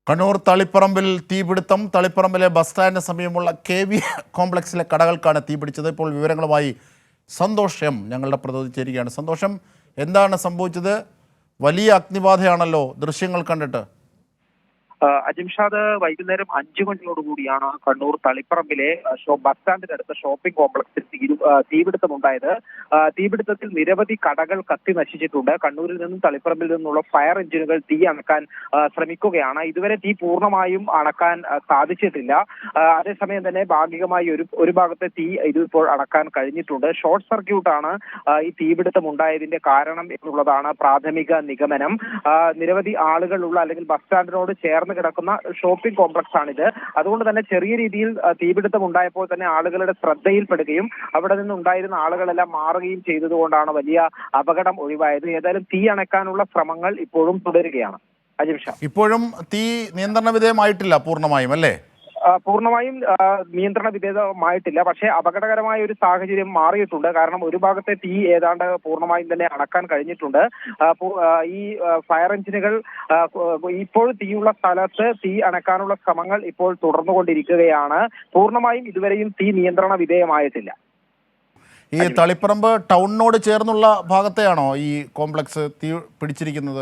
കണ്ണൂർ തളിപ്പറമ്പിൽ തീപിടുത്തം. തളിപ്പറമ്പിലെ ബസ് സ്റ്റാൻഡിന് സമീപമുള്ള KV കോംപ്ലക്സിലെ കടകൾക്കാണ് തീപിടിച്ചത്. ഇപ്പോൾ വിവരങ്ങളുമായി സന്തോഷം ഞങ്ങളുടെ പ്രതിനിധി ചേരുകയാണ്. സന്തോഷം, എന്താണ് സംഭവിച്ചത്? വലിയ അഗ്നിബാധയാണല്ലോ ദൃശ്യങ്ങൾ കണ്ടിട്ട്. അജിംഷാദ്, വൈകുന്നേരം 5 മണിയോടുകൂടിയാണ് കണ്ണൂർ തളിപ്പറമ്പിലെ ബസ് സ്റ്റാൻഡിനടുത്ത ഷോപ്പിംഗ് കോംപ്ലക്സിൽ തീപിടുത്തമുണ്ടായത്. തീപിടുത്തത്തിൽ നിരവധി കടകൾ കത്തി നശിച്ചിട്ടുണ്ട്. കണ്ണൂരിൽ നിന്നും തളിപ്പറമ്പിൽ നിന്നുള്ള ഫയർ എഞ്ചിനുകൾ തീ അണക്കാൻ ശ്രമിക്കുകയാണ്. ഇതുവരെ തീ പൂർണ്ണമായും അണക്കാൻ സാധിച്ചിട്ടില്ല. അതേസമയം തന്നെ ഭാഗികമായി ഒരു ഭാഗത്തെ തീ ഇതിപ്പോൾ അണക്കാൻ കഴിഞ്ഞിട്ടുണ്ട്. ഷോർട്ട് സർക്യൂട്ടാണ് ഈ തീപിടുത്തം ഉണ്ടായതിന്റെ കാരണം എന്നുള്ളതാണ് പ്രാഥമിക നിഗമനം. നിരവധി ആളുകളുള്ള അല്ലെങ്കിൽ ബസ് സ്റ്റാൻഡിനോട് ചേർന്ന് കിടക്കുന്ന ഷോപ്പിംഗ് കോംപ്ലക്സ് ആണിത്. അതുകൊണ്ട് തന്നെ ചെറിയ രീതിയിൽ തീപിടുത്തം ഉണ്ടായപ്പോൾ തന്നെ ആളുകളുടെ ശ്രദ്ധയിൽപ്പെടുകയും അവിടെ നിന്നുണ്ടായിരുന്ന ആളുകളെല്ലാം മാറുകയും ചെയ്തതുകൊണ്ടാണ് വലിയ അപകടം ഒഴിവായത്. ഏതായാലും തീ അണയ്ക്കാനുള്ള ശ്രമങ്ങൾ ഇപ്പോഴും തുടരുകയാണ്. അജിംഷാ, ഇപ്പോഴും തീ നിയന്ത്രണ വിധേയമായിട്ടില്ല പൂർണ്ണമായും, അല്ലേ? പൂർണ്ണമായും നിയന്ത്രണ വിധേയമായിട്ടില്ല. പക്ഷേ അപകടകരമായ ഒരു സാഹചര്യം മാറിയിട്ടുണ്ട്. കാരണം ഒരു ഭാഗത്തെ തീ ഏതാണ്ട് പൂർണ്ണമായും തന്നെ അണക്കാൻ കഴിഞ്ഞിട്ടുണ്ട്. ഈ ഫയർ എഞ്ചിനുകൾ ഇപ്പോൾ തീയുള്ള സ്ഥലത്ത് തീ അണക്കാനുള്ള ശ്രമങ്ങൾ ഇപ്പോൾ തുടർന്നുകൊണ്ടിരിക്കുകയാണ്. പൂർണ്ണമായും ഇതുവരെയും തീ നിയന്ത്രണ വിധേയമായിട്ടില്ല. ഈ തളിപ്പറമ്പ് ടൗണിനോട് ചേർന്നുള്ള ഭാഗത്തെയാണോ ഈ കോംപ്ലക്സ് തീ പിടിച്ചിരിക്കുന്നത്?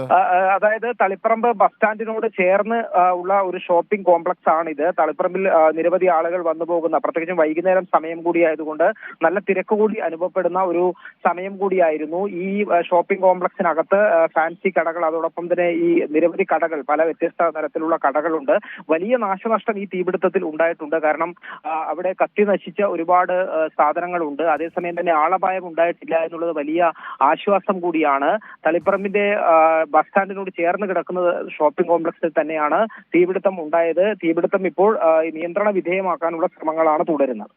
അതായത് തളിപ്പറമ്പ് ബസ് സ്റ്റാൻഡിനോട് ചേർന്ന് ഉള്ള ഒരു ഷോപ്പിംഗ് കോംപ്ലക്സ് ആണിത്. തളിപ്പറമ്പിൽ നിരവധി ആളുകൾ വന്നു പോകുന്ന, പ്രത്യേകിച്ചും വൈകുന്നേരം സമയം കൂടിയായതുകൊണ്ട് നല്ല തിരക്ക് കൂടി അനുഭവപ്പെടുന്ന ഒരു സമയം കൂടിയായിരുന്നു. ഈ ഷോപ്പിംഗ് കോംപ്ലക്സിനകത്ത് ഫാൻസി കടകൾ, അതോടൊപ്പം തന്നെ ഈ നിരവധി കടകൾ, പല വ്യത്യസ്ത തരത്തിലുള്ള കടകളുണ്ട്. വലിയ നാശനഷ്ടം ഈ തീപിടുത്തത്തിൽ ഉണ്ടായിട്ടുണ്ട്. കാരണം അവിടെ കത്തി നശിച്ച ഒരുപാട് സാധനങ്ങളുണ്ട്. അതേസമയം തന്നെ ആളപായം ഉണ്ടായിട്ടില്ല എന്നുള്ളത് വലിയ ആശ്വാസം കൂടിയാണ്. തളിപ്പറമ്പിന്റെ ബസ് സ്റ്റാൻഡിനോട് ചേർന്ന് കിടക്കുന്ന ഷോപ്പിംഗ് കോംപ്ലക്സിൽ തന്നെയാണ് തീപിടുത്തം ഉണ്ടായത്. തീപിടുത്തം ഇപ്പോൾ നിയന്ത്രണ വിധേയമാക്കാനുള്ള ശ്രമങ്ങളാണ് തുടരുന്നത്.